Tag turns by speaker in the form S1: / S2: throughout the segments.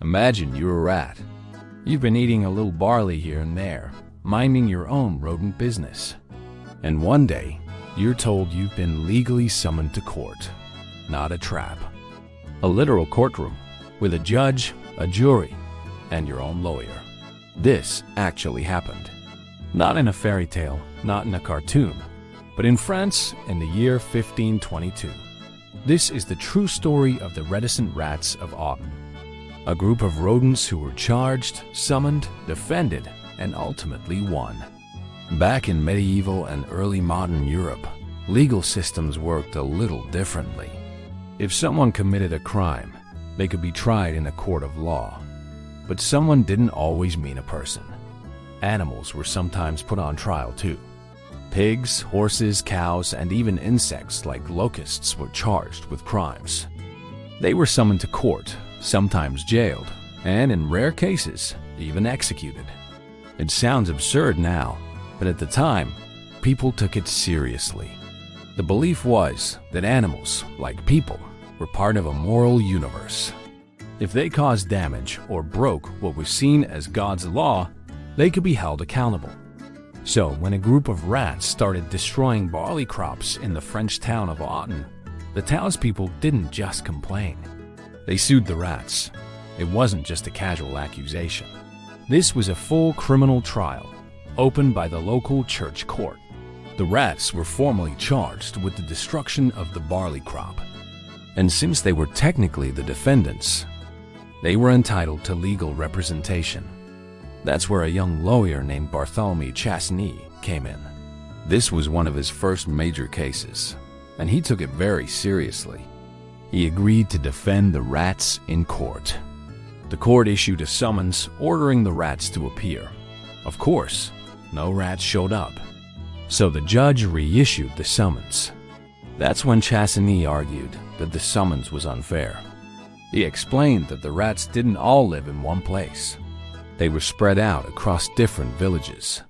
S1: Imagine you're a rat. You've been eating a little barley here and there, minding your own rodent business. And one day, you're told you've been legally summoned to court. Not a trap. A literal courtroom with a judge, a jury, and your own lawyer. This actually happened. Not in a fairy tale, not in a cartoon, but in France in the year 1522. This is the true story of the reticent rats of Autun. A group of rodents who were charged, summoned, defended, and ultimately won. Back in medieval and early modern Europe, legal systems worked a little differently. If someone committed a crime, they could be tried in a court of law. But someone didn't always mean a person. Animals were sometimes put on trial too. Pigs, horses, cows, and even insects like locusts were charged with crimes. They were summoned to court, sometimes jailed, and in rare cases, even executed. It sounds absurd now, but at the time, people took it seriously. The belief was that animals, like people, were part of a moral universe. If they caused damage or broke what was seen as God's law, they could be held accountable. So when a group of rats started destroying barley crops in the French town of Autun, the townspeople didn't just complain. They sued the rats. It wasn't just a casual accusation. This was a full criminal trial, opened by the local church court. The rats were formally charged with the destruction of the barley crop. And since they were technically the defendants, they were entitled to legal representation. That's where a young lawyer named Bartholomew Chassenny came in. This was one of his first major cases, and he took it very seriously. He agreed to defend the rats in court. The court issued a summons ordering the rats to appear. Of course, no rats showed up. So the judge reissued the summons. That's when Chassenny argued that the summons was unfair. He explained that the rats didn't all live in one place. They were spread out across different villages.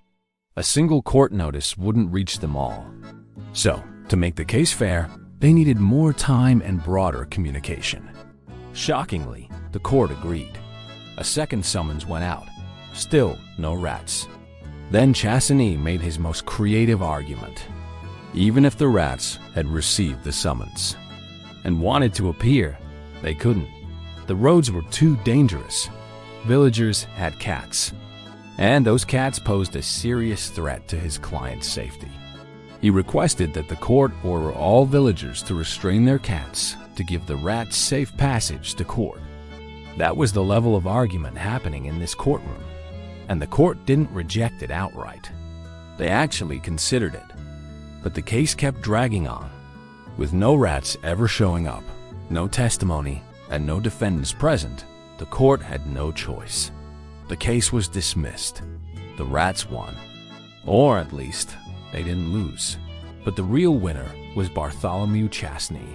S1: A single court notice wouldn't reach them all. So, to make the case fair, they needed more time and broader communication. Shockingly, the court agreed. A second summons went out. Still no rats. Then Chassenny made his most creative argument. Even if the rats had received the summons and wanted to appear, they couldn't. The roads were too dangerous. Villagers had cats, and those cats posed a serious threat to his client's safety. He requested that the court order all villagers to restrain their cats to give the rats safe passage to court. That was the level of argument happening in this courtroom, and the court didn't reject it outright. They actually considered it, but the case kept dragging on. With no rats ever showing up, no testimony, and no defendants present, the court had no choice. The case was dismissed. The rats won. Or at least, they didn't lose. But the real winner was Bartholomew Chassenny.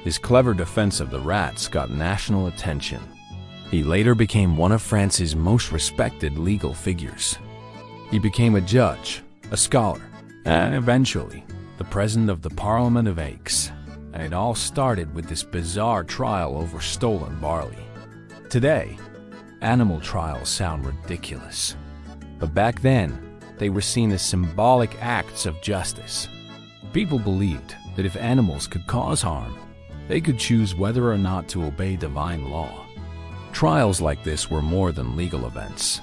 S1: His clever defense of the rats got national attention. He later became one of France's most respected legal figures. He became a judge, a scholar, and eventually, the president of the Parliament of Aix. And it all started with this bizarre trial over stolen barley. Today, animal trials sound ridiculous. But back then, they were seen as symbolic acts of justice. People believed that if animals could cause harm, they could choose whether or not to obey divine law. Trials like this were more than legal events.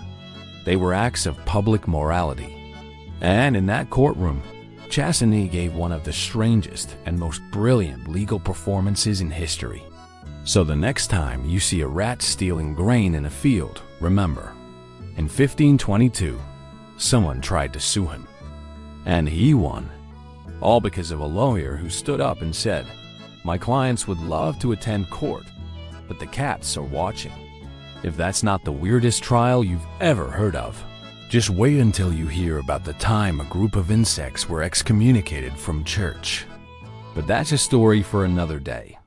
S1: They were acts of public morality. And in that courtroom, Chassenny gave one of the strangest and most brilliant legal performances in history. So the next time you see a rat stealing grain in a field, remember, in 1522, someone tried to sue him. And he won. All because of a lawyer who stood up and said, "My clients would love to attend court, but the cats are watching." If that's not the weirdest trial you've ever heard of, just wait until you hear about the time a group of insects were excommunicated from church. But that's a story for another day.